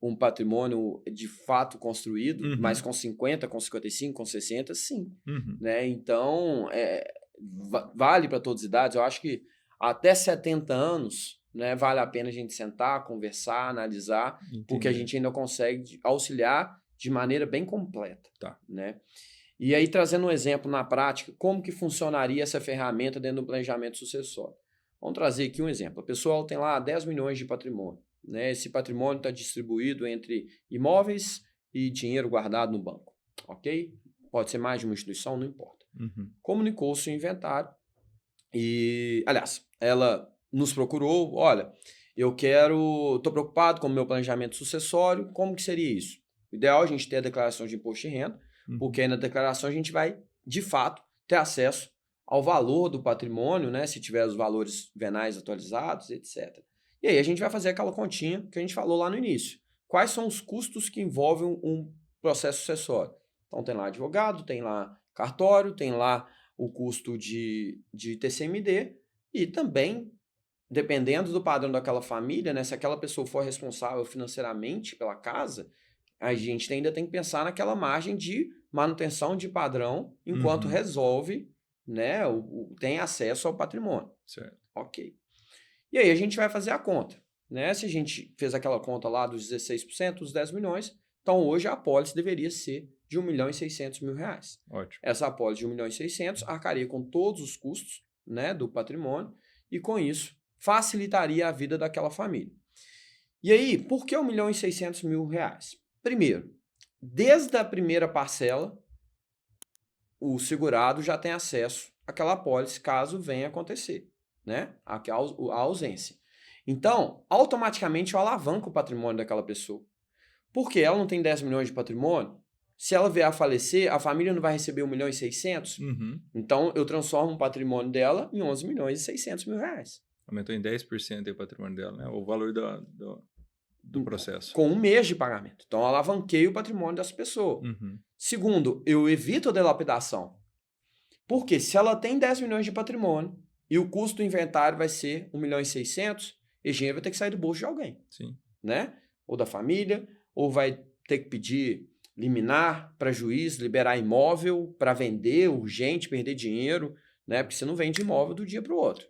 um patrimônio de fato construído, mas com 50, com 55, com 60, sim. Né? Então, vale para todas as idades. Eu acho que até 70 anos, né, vale a pena a gente sentar, conversar, analisar, porque a gente ainda consegue auxiliar de maneira bem completa. Tá. Né? E aí, trazendo um exemplo na prática, como que funcionaria essa ferramenta dentro do planejamento sucessório? Vamos trazer aqui um exemplo. A pessoa tem lá 10 milhões de patrimônio. Né? Esse patrimônio está distribuído entre imóveis e dinheiro guardado no banco. Ok? Pode ser mais de uma instituição, não importa. Comunicou o seu inventário e, aliás, ela nos procurou, olha, estou preocupado com o meu planejamento sucessório, como que seria isso? O ideal é a gente ter a declaração de imposto de renda, porque aí na declaração a gente vai, de fato, ter acesso ao valor do patrimônio, né, se tiver os valores venais atualizados, etc. E aí a gente vai fazer aquela continha que a gente falou lá no início. Quais são os custos que envolvem um processo sucessório? Então tem lá advogado, tem lá cartório, tem lá o custo de TCMD e também, dependendo do padrão daquela família, né, se aquela pessoa for responsável financeiramente pela casa, a gente ainda tem que pensar naquela margem de manutenção de padrão enquanto resolve, né, tem acesso ao patrimônio. Certo. Ok. E aí a gente vai fazer a conta. Né? Se a gente fez aquela conta lá dos 16%, os 10 milhões, então hoje a apólice deveria ser de R$ 1.600.000. Ótimo. Essa apólice de R$ 1.600.000 arcaria com todos os custos, né, do patrimônio e, com isso, facilitaria a vida daquela família. E aí, por que 1.600.000 reais? Primeiro, desde a primeira parcela, o segurado já tem acesso àquela apólice caso venha acontecer, né, a ausência. Então, automaticamente eu alavanco o patrimônio daquela pessoa. Porque ela não tem 10 milhões de patrimônio, se ela vier a falecer, a família não vai receber 1.600.000. Uhum. Então, eu transformo o patrimônio dela em 11.600.000 reais. Aumentou em 10% aí o patrimônio dela, né? O valor do processo. Com um mês de pagamento. Então, eu alavanquei o patrimônio dessa pessoa. Uhum. Segundo, eu evito a dilapidação. Porque se ela tem 10 milhões de patrimônio e o custo do inventário vai ser 1.600.000, esse dinheiro vai ter que sair do bolso de alguém. Sim. Né? Ou da família, ou vai ter que pedir liminar para juiz, liberar imóvel para vender urgente, perder dinheiro, né? Porque você não vende imóvel do dia para o outro.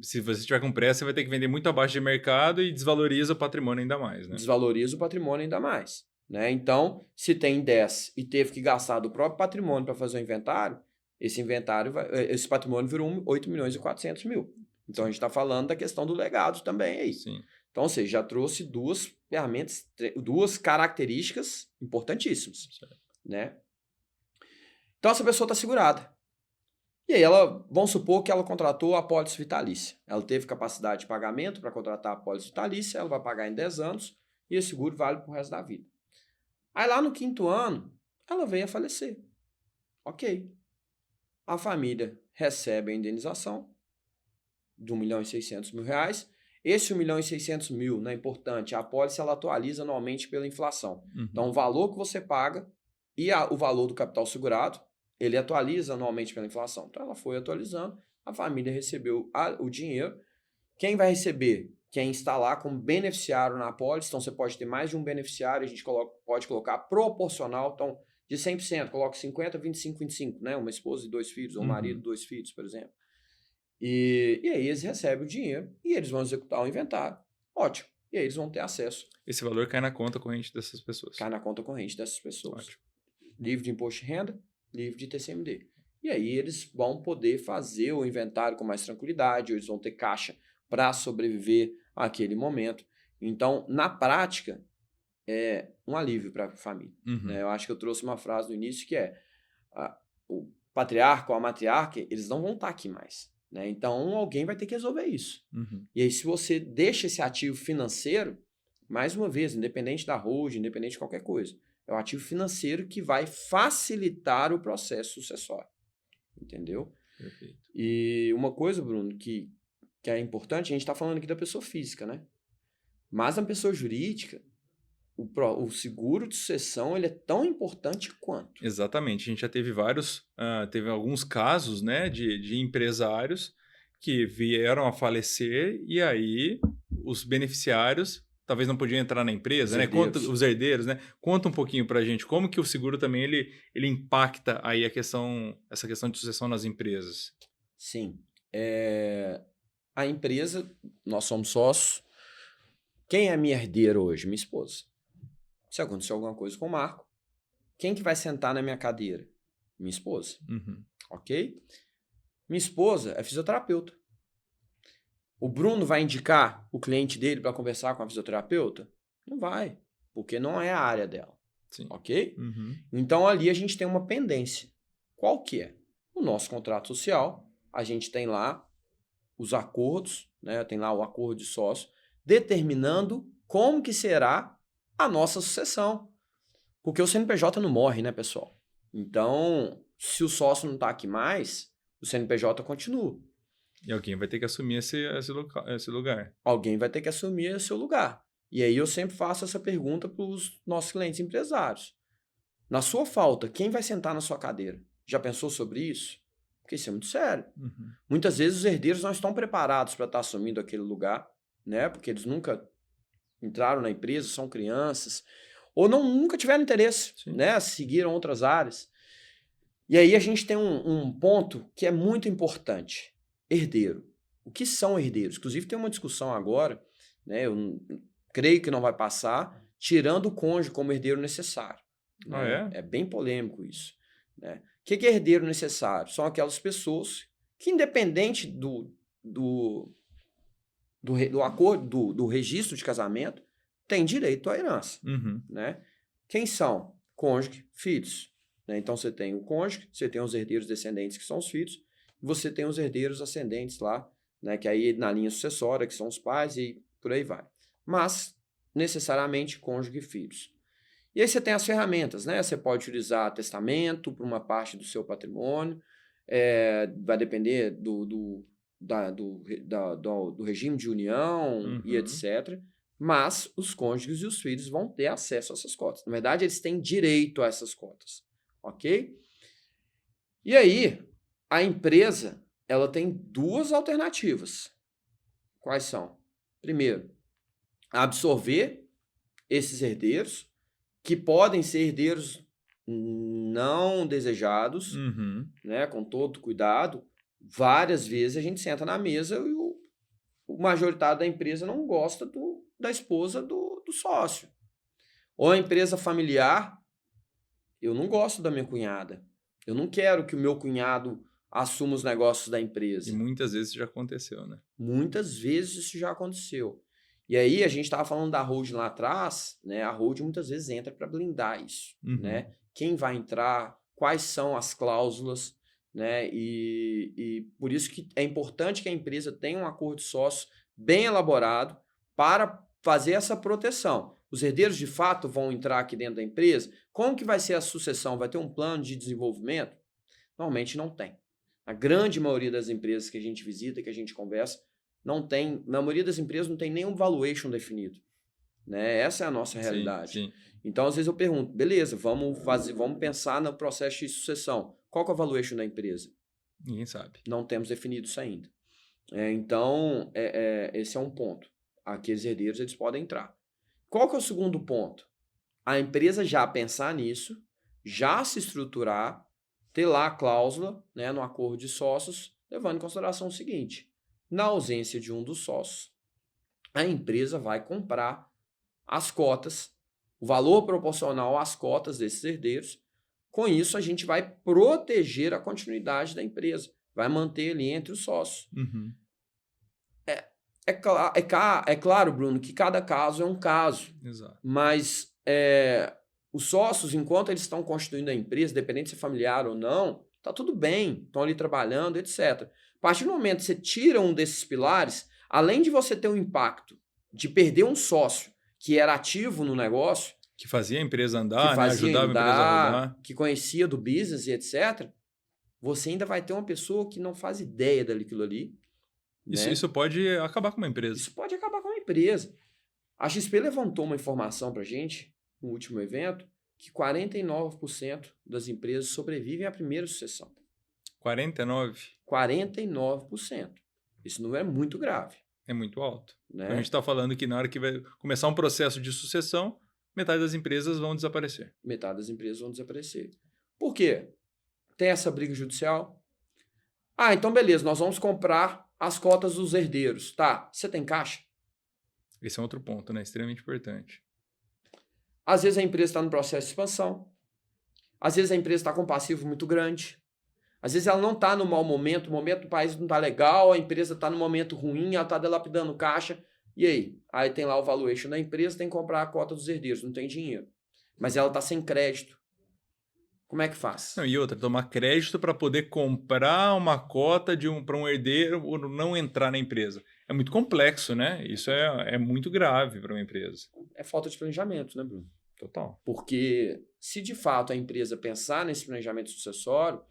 Se você tiver com pressa, você vai ter que vender muito abaixo de mercado e desvaloriza o patrimônio ainda mais, né? Desvaloriza o patrimônio ainda mais. Né? Então, se tem 10 e teve que gastar do próprio patrimônio para fazer o inventário, esse patrimônio virou 8.400.000. Então, a gente está falando da questão do legado também aí. Sim. Então, ou seja, já trouxe duas ferramentas, duas características importantíssimas. Né? Então, essa pessoa está segurada. E aí, vamos supor que ela contratou a apólice vitalícia. Ela teve capacidade de pagamento para contratar a apólice vitalícia, ela vai pagar em 10 anos e esse seguro vale para o resto da vida. Aí, lá no 5º ano, ela veio a falecer. Ok. A família recebe a indenização de 1.600.000 reais. Esse 1.600.000, não é importante, a apólice ela atualiza anualmente pela inflação. Uhum. Então, o valor que você paga e o valor do capital segurado, ele atualiza anualmente pela inflação. Então, ela foi atualizando, a família recebeu o dinheiro. Quem vai receber? Quem está lá como beneficiário na apólice. Então, você pode ter mais de um beneficiário, a gente pode colocar proporcional. Então, de 100%, coloca 50, 25, 25, né? Uma esposa e 2 filhos, ou um marido e 2 filhos, por exemplo. E aí eles recebem o dinheiro e eles vão executar o inventário. Ótimo. E aí eles vão ter acesso. Esse valor cai na conta corrente dessas pessoas. Cai na conta corrente dessas pessoas. Ótimo. Livre de imposto de renda, livre de TCMD. E aí eles vão poder fazer o inventário com mais tranquilidade, eles vão ter caixa para sobreviver àquele momento. Então, na prática, é um alívio para a família. Uhum. Né? Eu acho que eu trouxe uma frase no início que é o patriarca ou a matriarca, eles não vão estar aqui mais. Né? Então, alguém vai ter que resolver isso. Uhum. E aí, se você deixa esse ativo financeiro, mais uma vez, independente da holding, independente de qualquer coisa, é o ativo financeiro que vai facilitar o processo sucessório. Entendeu? Perfeito. E uma coisa, Bruno, que é importante, a gente está falando aqui da pessoa física, né? Mas na pessoa jurídica, o seguro de sucessão ele é tão importante quanto. Exatamente. A gente já teve teve alguns casos, né, de empresários que vieram a falecer e aí os beneficiários talvez não podiam entrar na empresa, né? Os herdeiros, né? Conta um pouquinho pra gente como que o seguro também ele impacta aí essa questão de sucessão nas empresas. Sim. A empresa, nós somos sócios. Quem é minha herdeira hoje? Minha esposa. Se acontecer alguma coisa com o Marco, quem que vai sentar na minha cadeira? Minha esposa. Uhum. Ok? Minha esposa é fisioterapeuta. O Bruno vai indicar o cliente dele para conversar com a fisioterapeuta? Não vai, porque não é a área dela. Sim. Ok? Uhum. Então, ali a gente tem uma pendência. Qual que é? O nosso contrato social, a gente tem lá os acordos, né? Tem lá o acordo de sócio, determinando como que será a nossa sucessão. Porque o CNPJ não morre, né, pessoal? Então, se o sócio não está aqui mais, o CNPJ continua. E alguém vai ter que assumir esse lugar. Alguém vai ter que assumir esse seu lugar. E aí eu sempre faço essa pergunta para os nossos clientes empresários. Na sua falta, quem vai sentar na sua cadeira? Já pensou sobre isso? Porque isso é muito sério. Uhum. Muitas vezes os herdeiros não estão preparados para estar assumindo aquele lugar, né? Porque eles nunca entraram na empresa, são crianças, ou nunca tiveram interesse, né? Seguiram outras áreas. E aí a gente tem um ponto que é muito importante. Herdeiro. O que são herdeiros? Inclusive tem uma discussão agora, né? Eu creio que não vai passar, tirando o cônjuge como herdeiro necessário. Né? Ah, é? É bem polêmico isso. Né? O que é herdeiro necessário? São aquelas pessoas que independente do acordo, do registro de casamento, tem direito à herança, né? Quem são? Cônjuge, filhos. Né? Então, você tem o cônjuge, você tem os herdeiros descendentes, que são os filhos, e você tem os herdeiros ascendentes lá, né? Que aí na linha sucessória, que são os pais, e por aí vai. Mas, necessariamente, cônjuge e filhos. E aí você tem as ferramentas, né? Você pode utilizar testamento para uma parte do seu patrimônio, vai depender do regime de união e etc. Mas os cônjuges e os filhos vão ter acesso a essas cotas. Na verdade, eles têm direito a essas cotas, ok? E aí, a empresa, ela tem duas alternativas. Quais são? Primeiro, absorver esses herdeiros, que podem ser herdeiros não desejados, né, com todo cuidado. Várias vezes a gente senta na mesa e o majoritário da empresa não gosta da esposa do sócio. Ou a empresa familiar, eu não gosto da minha cunhada. Eu não quero que o meu cunhado assuma os negócios da empresa. E muitas vezes isso já aconteceu, né? Muitas vezes isso já aconteceu. E aí, a gente estava falando da holding lá atrás, né? A holding muitas vezes entra para blindar isso, né? Quem vai entrar, quais são as cláusulas, né? E por isso que é importante que a empresa tenha um acordo de sócio bem elaborado para fazer essa proteção. Os herdeiros, de fato, vão entrar aqui dentro da empresa. Como que vai ser a sucessão? Vai ter um plano de desenvolvimento? Normalmente não tem. A grande maioria das empresas que a gente visita, que a gente conversa, não tem, na maioria das empresas não tem nenhum valuation definido, né? Essa é a nossa realidade. Sim. Então, às vezes eu pergunto, beleza, vamos pensar no processo de sucessão. Qual que é o valuation da empresa? Ninguém sabe. Não temos definido isso ainda. Então, esse é um ponto. Aqueles herdeiros, eles podem entrar. Qual que é o segundo ponto? A empresa já pensar nisso, já se estruturar, ter lá a cláusula, né, no acordo de sócios, levando em consideração o seguinte: na ausência de um dos sócios, a empresa vai comprar as cotas, o valor proporcional às cotas desses herdeiros. Com isso, a gente vai proteger a continuidade da empresa, vai manter ali entre os sócios. É claro, Bruno, que cada caso é um caso. Exato. Mas os sócios, enquanto eles estão constituindo a empresa, dependente se é familiar ou não, tá tudo bem, estão ali trabalhando, etc. A partir do momento que você tira um desses pilares, além de você ter um impacto de perder um sócio que era ativo no negócio, que fazia a empresa andar, né? Ajudava a empresa a rodar, que conhecia do business e etc., você ainda vai ter uma pessoa que não faz ideia daquilo ali. Isso pode acabar com uma empresa. Isso pode acabar com uma empresa. A XP levantou uma informação para a gente, no último evento, que 49% das empresas sobrevivem à primeira sucessão. 49%? 49%. Esse número é muito grave. É muito alto. Né? Então, a gente está falando que na hora que vai começar um processo de sucessão, metade das empresas vão desaparecer. Metade das empresas vão desaparecer. Por quê? Tem essa briga judicial. Então beleza, nós vamos comprar as cotas dos herdeiros. Tá, você tem caixa? Esse é outro ponto, né? Extremamente importante. Às vezes a empresa está no processo de expansão. Às vezes a empresa está com um passivo muito grande. Às vezes ela não está no mau momento, o momento do país não está legal, a empresa está no momento ruim, ela está dilapidando caixa. E aí? Aí tem lá o valuation da empresa, tem que comprar a cota dos herdeiros, não tem dinheiro. Mas ela está sem crédito. Como é que faz? Não, e outra, tomar crédito para poder comprar uma cota para um herdeiro ou não entrar na empresa. É muito complexo, né? Isso é muito grave para uma empresa. É falta de planejamento, né, Bruno? Total. Porque se de fato a empresa pensar nesse planejamento sucessório,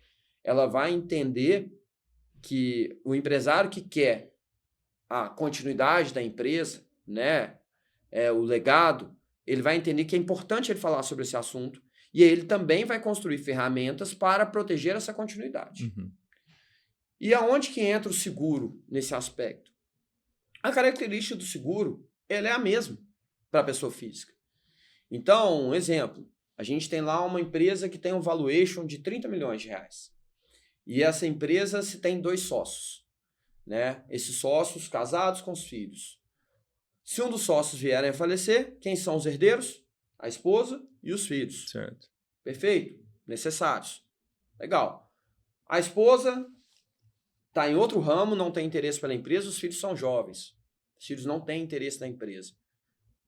ela vai entender que o empresário que quer a continuidade da empresa, né, o legado, ele vai entender que é importante ele falar sobre esse assunto e ele também vai construir ferramentas para proteger essa continuidade. E aonde que entra o seguro nesse aspecto? A característica do seguro, ela é a mesma para a pessoa física. Então, um exemplo, a gente tem lá uma empresa que tem um valuation de 30 milhões de reais. E essa empresa se tem 2 sócios, né? Esses sócios casados com os filhos. Se um dos sócios vierem a falecer, quem são os herdeiros? A esposa e os filhos. Certo. Perfeito? Necessários. Legal. A esposa está em outro ramo, não tem interesse pela empresa, os filhos são jovens. Os filhos não têm interesse na empresa.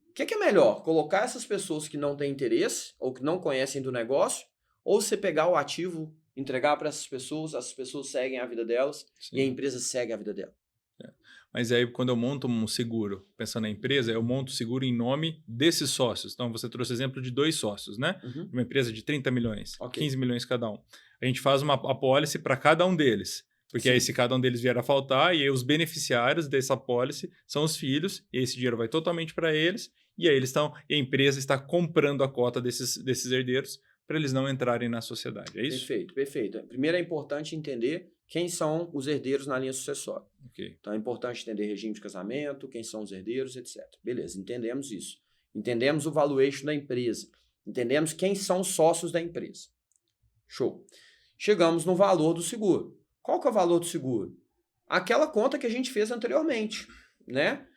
O que é melhor? Colocar essas pessoas que não têm interesse ou que não conhecem do negócio, ou você pegar o ativo, entregar para essas pessoas seguem a vida delas e a empresa segue a vida dela. Mas aí, quando eu monto um seguro, pensando na empresa, eu monto o seguro em nome desses sócios. Então, você trouxe exemplo de 2 sócios, né? Uhum. Uma empresa de 30 milhões, Ok. 15 milhões cada um. A gente faz uma apólice para cada um deles. Porque aí, se cada um deles vier a faltar, e aí os beneficiários dessa apólice são os filhos, e esse dinheiro vai totalmente para eles, e aí e a empresa está comprando a cota desses herdeiros para eles não entrarem na sociedade. É isso? Perfeito, perfeito. Primeiro é importante entender quem são os herdeiros na linha sucessória. Okay. Então é importante entender regime de casamento, quem são os herdeiros, etc. Beleza, entendemos isso. Entendemos o valuation da empresa. Entendemos quem são os sócios da empresa. Show. Chegamos no valor do seguro. Qual que é o valor do seguro? Aquela conta que a gente fez anteriormente, né?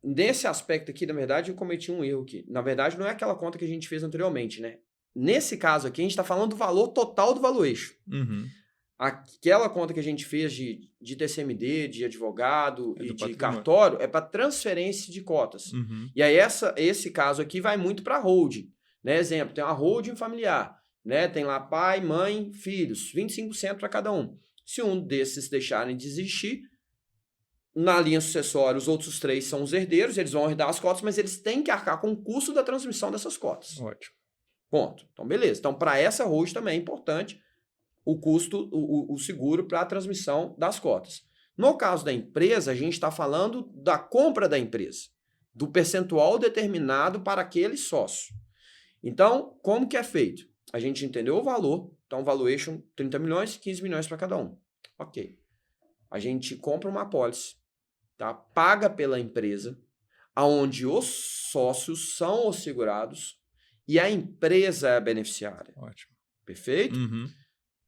Nesse aspecto aqui, na verdade, eu cometi um erro aqui. Na verdade, não é aquela conta que a gente fez anteriormente, né? Nesse caso aqui, a gente está falando do valor total do valuation. Uhum. Aquela conta que a gente fez de TCMD, de advogado e de patrimônio. cartório é para transferência de cotas. Uhum. E aí esse caso aqui vai muito para holding. Né? Exemplo, tem uma holding familiar. Né? Tem lá pai, mãe, filhos, 25% para cada um. Se um desses deixarem de existir, na linha sucessória, os outros 3 são os herdeiros, eles vão herdar as cotas, mas eles têm que arcar com o custo da transmissão dessas cotas. Ótimo. Ponto. Então, beleza. Então, para essa holding também é importante o custo, o seguro para a transmissão das cotas. No caso da empresa, a gente está falando da compra da empresa, do percentual determinado para aquele sócio. Então, como que é feito? A gente entendeu o valor, então valuation 30 milhões, 15 milhões para cada um. Ok. A gente compra uma apólice, tá? Paga pela empresa, onde os sócios são os segurados e a empresa é a beneficiária. Ótimo. Perfeito? Uhum.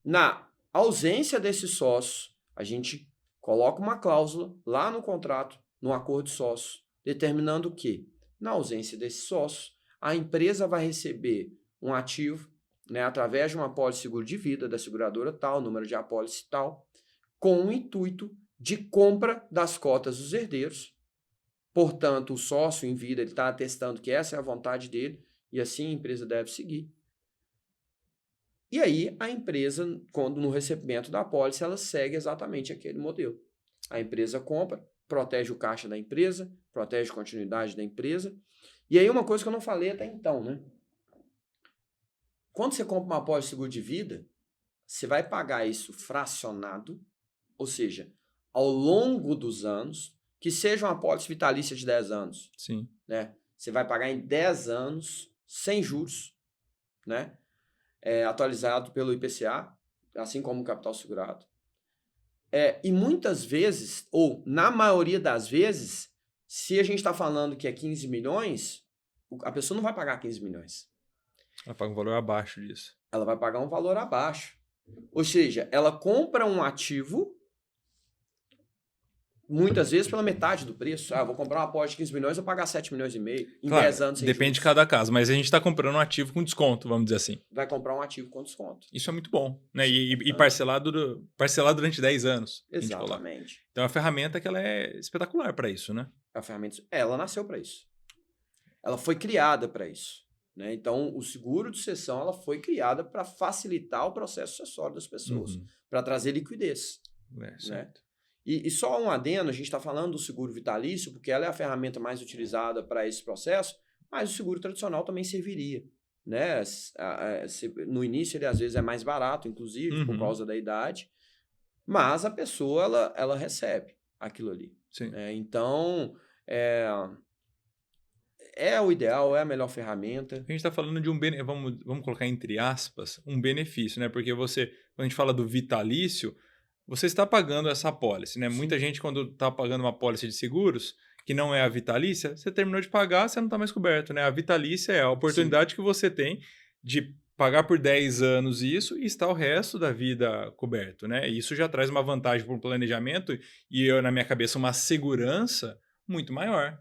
Na ausência desses sócios, a gente coloca uma cláusula lá no contrato, no acordo de sócio, determinando que, na ausência desses sócios, a empresa vai receber um ativo, né, através de uma apólice de seguro de vida da seguradora tal, número de apólice tal, com o intuito de compra das cotas dos herdeiros. Portanto, o sócio em vida está atestando que essa é a vontade dele e assim a empresa deve seguir. E aí, a empresa, quando no recebimento da apólice, ela segue exatamente aquele modelo. A empresa compra, protege o caixa da empresa, protege a continuidade da empresa. E aí, uma coisa que eu não falei até então, né? Quando você compra uma apólice de seguro de vida, você vai pagar isso fracionado, ou seja, ao longo dos anos, que seja uma apólice vitalícia de 10 anos. Sim. Né? Você vai pagar em 10 anos, sem juros, né? Atualizado pelo IPCA, assim como o capital segurado. E muitas vezes, ou na maioria das vezes, se a gente está falando que é 15 milhões, a pessoa não vai pagar 15 milhões. Ela paga um valor abaixo disso. Ela vai pagar um valor abaixo. Ou seja, ela compra um ativo, muitas vezes pela metade do preço. Vou comprar uma apólice de 15 milhões, vou pagar 7 milhões e meio em 10 anos sem depende de juros. cada caso, mas a gente está comprando um ativo com desconto, vamos dizer assim. Vai comprar um ativo com desconto. Isso é muito bom, né? E parcelar durante 10 anos. Exatamente. Então é uma ferramenta que ela é espetacular para isso, né? A ferramenta, ela nasceu para isso. Ela foi criada para isso. Né? Então, o seguro de sucessão ela foi criada para facilitar o processo sucessório das pessoas, para trazer liquidez. Né? E só um adendo, a gente está falando do seguro vitalício, porque ela é a ferramenta mais utilizada para esse processo, mas o seguro tradicional também serviria. Né? No início, ele às vezes é mais barato, inclusive, por causa da idade, mas a pessoa ela recebe aquilo ali. Sim. Né? Então, é o ideal, é a melhor ferramenta. A gente está falando de vamos colocar entre aspas, um benefício, né? Porque quando a gente fala do vitalício, você está pagando essa apólice, né? Sim. Muita gente, quando está pagando uma apólice de seguros, que não é a vitalícia, você terminou de pagar, você não está mais coberto, né? A vitalícia é a oportunidade que você tem de pagar por 10 anos isso e estar o resto da vida coberto, né? E isso já traz uma vantagem para o planejamento e, na minha cabeça, uma segurança muito maior.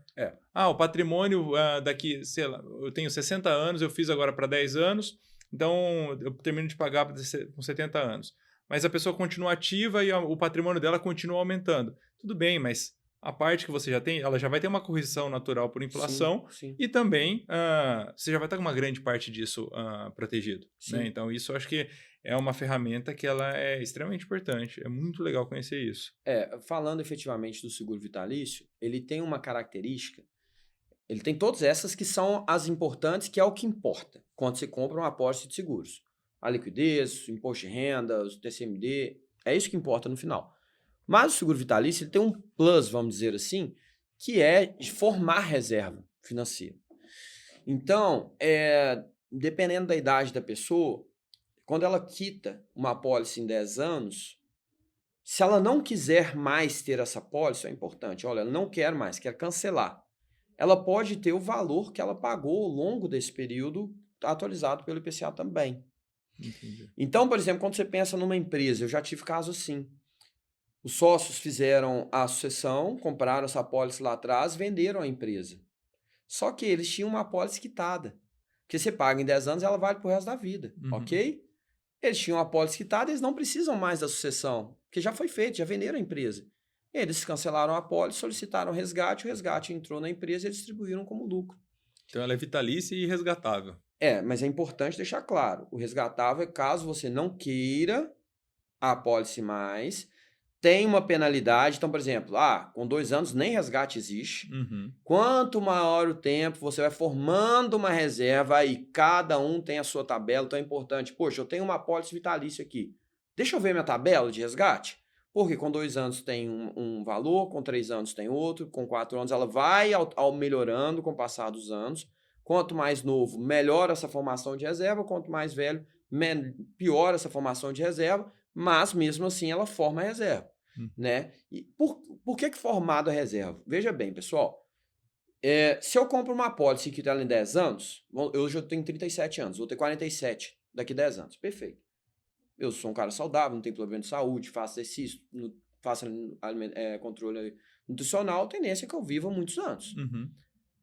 O patrimônio daqui, sei lá, eu tenho 60 anos, eu fiz agora para 10 anos, então eu termino de pagar com 70 anos. mas a pessoa continua ativa e o patrimônio dela continua aumentando. Tudo bem, mas a parte que você já tem, ela já vai ter uma correção natural por inflação Sim. e também você já vai estar com uma grande parte disso protegido. Né? Sim. Então, isso eu acho que é uma ferramenta que ela é extremamente importante. É muito legal conhecer isso. Falando efetivamente do seguro vitalício, ele tem uma característica, ele tem todas essas que são as importantes, que é o que importa quando você compra uma apólice de seguros. A liquidez, o imposto de renda, o TCMD, é isso que importa no final. Mas o seguro vitalício ele tem um plus, vamos dizer assim, que é de formar reserva financeira. Então, dependendo da idade da pessoa, quando ela quita uma apólice em 10 anos, se ela não quiser mais ter essa apólice, é importante, olha, ela não quer mais, quer cancelar. Ela pode ter o valor que ela pagou ao longo desse período atualizado pelo IPCA também. Entendi. Então, por exemplo, quando você pensa numa empresa, eu já tive caso assim. Os sócios fizeram a sucessão, compraram essa apólice lá atrás, venderam a empresa. Só que eles tinham uma apólice quitada. Porque você paga em 10 anos, ela vale pro resto da vida, ok? Eles tinham uma apólice quitada, eles não precisam mais da sucessão, porque já foi feito, já venderam a empresa. Eles cancelaram a apólice, solicitaram o resgate entrou na empresa e eles distribuíram como lucro. Então ela é vitalícia e resgatável. Mas é importante deixar claro, o resgatável é caso você não queira a apólice mais, tem uma penalidade, então, por exemplo, com 2 anos nem resgate existe. Quanto maior o tempo, você vai formando uma reserva, aí cada um tem a sua tabela, então é importante. Poxa, eu tenho uma apólice vitalícia aqui. Deixa eu ver minha tabela de resgate. Porque com 2 anos tem um valor, com 3 anos tem outro, com 4 anos ela vai melhorando com o passar dos anos. Quanto mais novo, melhor essa formação de reserva, quanto mais velho, pior essa formação de reserva, mas mesmo assim ela forma a reserva. Né? E por que formado a reserva? Veja bem, pessoal, se eu compro uma apólice que está em 10 anos, hoje eu tenho 37 anos, vou ter 47 daqui a 10 anos, perfeito. Eu sou um cara saudável, não tenho problema de saúde, faço exercício, faço controle nutricional, tendência é que eu viva muitos anos.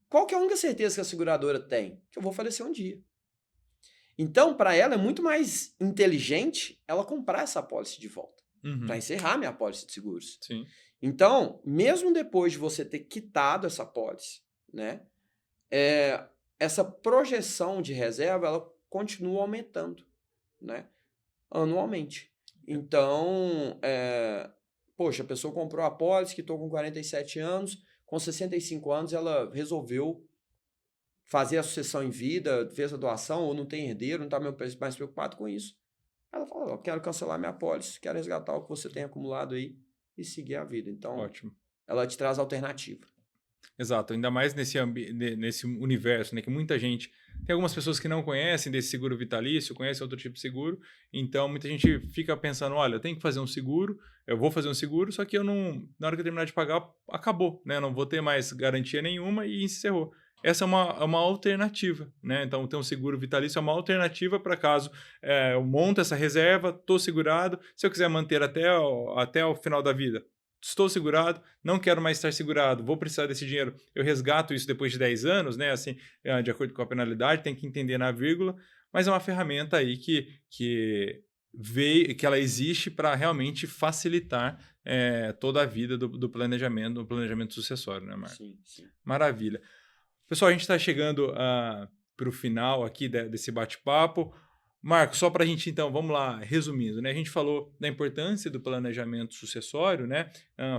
Qual que é a única certeza que a seguradora tem? Que eu vou falecer um dia. Então, para ela é muito mais inteligente ela comprar essa apólice de volta. Para encerrar minha apólice de seguros. Sim. Então, mesmo depois de você ter quitado essa apólice, né, essa projeção de reserva ela continua aumentando, né, anualmente. Então, poxa, a pessoa comprou a apólice, quitou com 47 anos, com 65 anos ela resolveu fazer a sucessão em vida, fez a doação, ou não tem herdeiro, não está mais preocupado com isso. Ela fala, quero cancelar minha apólice, quero resgatar o que você tem acumulado aí e seguir a vida. Então, ótimo. Ela te traz alternativa. Exato, ainda mais nesse universo, né, que muita gente... Tem algumas pessoas que não conhecem desse seguro vitalício, conhecem outro tipo de seguro, então muita gente fica pensando, olha, eu tenho que fazer um seguro, eu vou fazer um seguro, só que eu não... Na hora que eu terminar de pagar, acabou, né? Não vou ter mais garantia nenhuma e encerrou. Essa é uma alternativa, né? Então, ter um seguro vitalício é uma alternativa para caso eu monte essa reserva, estou segurado, se eu quiser manter até o final da vida, estou segurado, não quero mais estar segurado, vou precisar desse dinheiro, eu resgato isso depois de 10 anos, né? Assim, de acordo com a penalidade, tem que entender na vírgula, mas é uma ferramenta aí que ela existe para realmente facilitar toda a vida do planejamento sucessório, né, Marco? Sim, sim. Maravilha. Pessoal, a gente está chegando para o final aqui desse bate-papo. Marco, só para a gente, então, vamos lá, resumindo, né? A gente falou da importância do planejamento sucessório, né?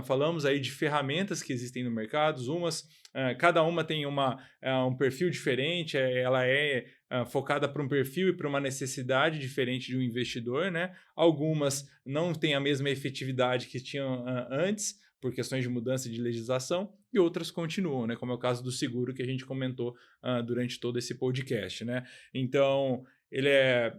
Falamos aí de ferramentas que existem no mercado, cada uma tem um perfil diferente, ela é focada para um perfil e para uma necessidade diferente de um investidor, né? Algumas não têm a mesma efetividade que tinham antes, por questões de mudança de legislação, e outras continuam, né? Como é o caso do seguro que a gente comentou durante todo esse podcast, né? Então, a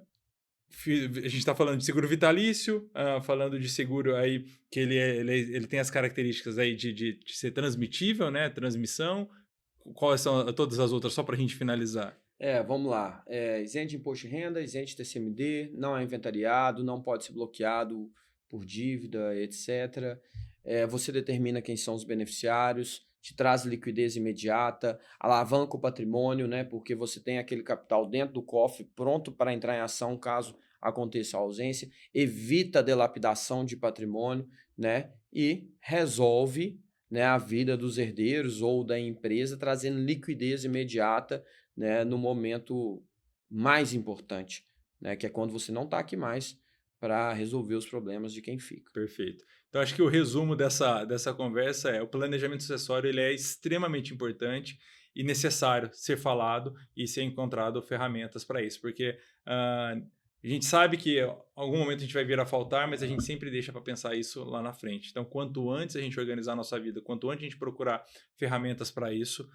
gente está falando de seguro vitalício, falando de seguro aí que ele tem as características aí de ser transmitível, né? Transmissão. Quais são todas as outras, só para a gente finalizar? Vamos lá. Isento de imposto de renda, isento de TCMD, não é inventariado, não pode ser bloqueado por dívida, etc. Você determina quem são os beneficiários, te traz liquidez imediata, alavanca o patrimônio, né? Porque você tem aquele capital dentro do cofre pronto para entrar em ação caso aconteça a ausência, evita a dilapidação de patrimônio, né? E resolve, né, a vida dos herdeiros ou da empresa, trazendo liquidez imediata, né, no momento mais importante, né, que é quando você não está aqui mais para resolver os problemas de quem fica. Perfeito. Então, acho que o resumo dessa conversa é: o planejamento sucessório ele é extremamente importante e necessário ser falado e ser encontrado ferramentas para isso, porque a gente sabe que em algum momento a gente vai vir a faltar, mas a gente sempre deixa para pensar isso lá na frente. Então, quanto antes a gente organizar a nossa vida, quanto antes a gente procurar ferramentas para isso,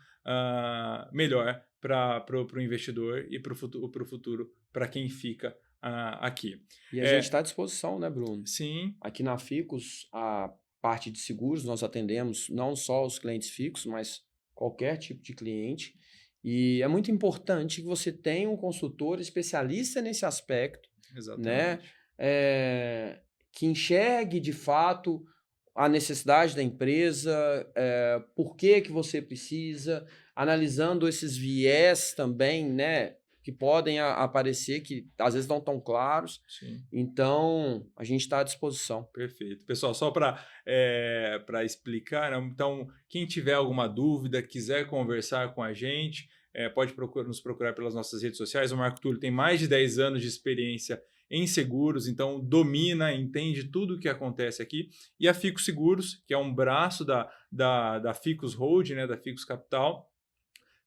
melhor para o investidor e para o futuro, para quem fica aqui. E a gente está à disposição, né, Bruno? Sim. Aqui na Ficus, a parte de seguros, nós atendemos não só os clientes fixos, mas qualquer tipo de cliente. E é muito importante que você tenha um consultor especialista nesse aspecto, né? Exatamente. Que enxergue de fato a necessidade da empresa, por que você precisa, analisando esses viés também, né? Que podem aparecer, que às vezes não estão claros. Sim. Então, a gente está à disposição. Perfeito. Pessoal, só para explicar, né? Então, quem tiver alguma dúvida, quiser conversar com a gente, pode nos procurar pelas nossas redes sociais. O Marco Túlio tem mais de 10 anos de experiência em seguros, então domina, entende tudo o que acontece aqui. E a Ficus Seguros, que é um braço da Ficus Hold, né? Da Ficus Capital,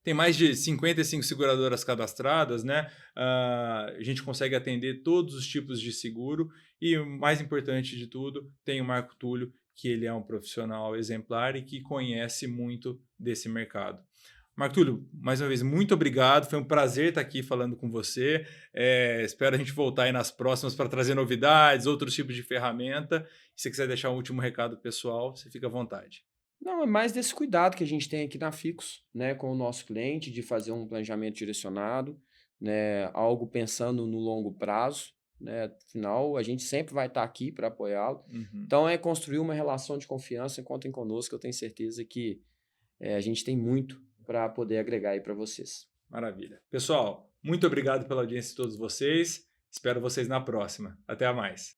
tem mais de 55 seguradoras cadastradas, né? A gente consegue atender todos os tipos de seguro e, o mais importante de tudo, tem o Marco Túlio, que ele é um profissional exemplar e que conhece muito desse mercado. Marco Túlio, mais uma vez, muito obrigado. Foi um prazer estar aqui falando com você. Espero a gente voltar aí nas próximas para trazer novidades, outros tipos de ferramenta. Se você quiser deixar um último recado pessoal, você fica à vontade. Não, é mais desse cuidado que a gente tem aqui na Ficus, né, com o nosso cliente, de fazer um planejamento direcionado, né, algo pensando no longo prazo, né, afinal, a gente sempre vai estar aqui para apoiá-lo. Uhum. Então, é construir uma relação de confiança, contem conosco, eu tenho certeza que a gente tem muito para poder agregar aí para vocês. Maravilha. Pessoal, muito obrigado pela audiência de todos vocês. Espero vocês na próxima. Até mais.